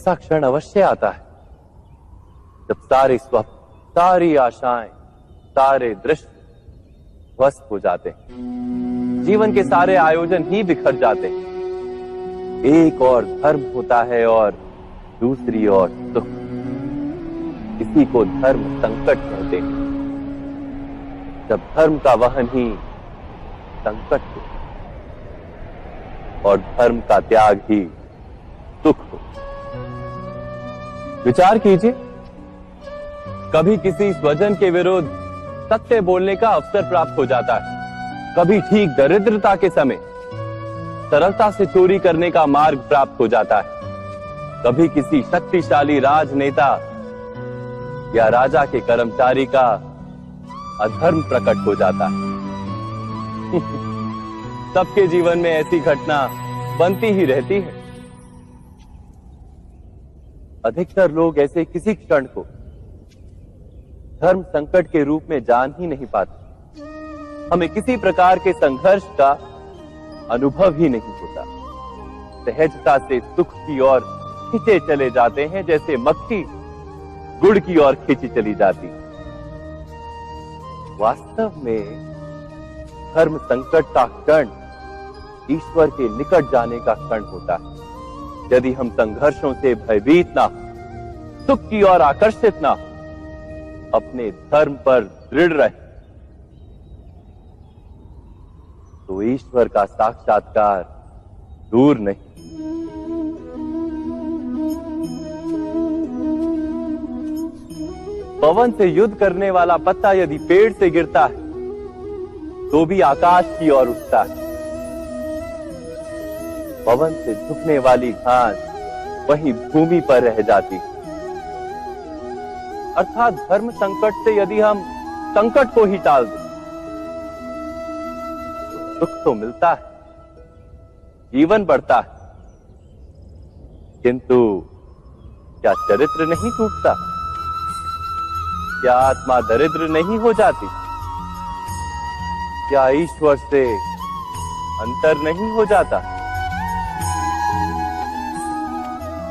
ऐसा क्षण अवश्य आता है जब सारे स्वप्न, सारी आशाएं, सारे दृश्य ध्वस्त हो जाते हैं। जीवन के सारे आयोजन ही बिखर जाते हैं। एक और धर्म होता है और दूसरी ओर सुख। इसी को धर्म संकट कहते हैं। जब धर्म का वहन ही संकट हो और धर्म का त्याग ही सुख हो। विचार कीजिए, कभी किसी स्वजन के विरुद्ध सत्य बोलने का अवसर प्राप्त हो जाता है, कभी ठीक दरिद्रता के समय सरलता से चोरी करने का मार्ग प्राप्त हो जाता है, कभी किसी शक्तिशाली राजनेता या राजा के कर्मचारी का अधर्म प्रकट हो जाता है। सबके जीवन में ऐसी घटना बनती ही रहती है। अधिकतर लोग ऐसे किसी क्षण को धर्म संकट के रूप में जान ही नहीं पाते। हमें किसी प्रकार के संघर्ष का अनुभव ही नहीं होता। सहजता से सुख की ओर खींचे चले जाते हैं, जैसे मक्खी गुड़ की ओर खींची चली जाती। वास्तव में धर्म संकट का क्षण ईश्वर के निकट जाने का क्षण होता है। यदि हम संघर्षों से भयभीत ना हो, सुख की ओर आकर्षित ना हो, अपने धर्म पर दृढ़ रहे, तो ईश्वर का साक्षात्कार दूर नहीं। पवन से युद्ध करने वाला पत्ता यदि पेड़ से गिरता है तो भी आकाश की ओर उठता है। पवन से झुकने वाली घास वहीं भूमि पर रह जाती है। अर्थात धर्म संकट से यदि हम संकट को ही टाल दें तो सुख तो मिलता है, जीवन बढ़ता है, किंतु क्या चरित्र नहीं टूटता? क्या आत्मा दरिद्र नहीं हो जाती? क्या ईश्वर से अंतर नहीं हो जाता?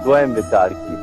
स्वयं विचार किया।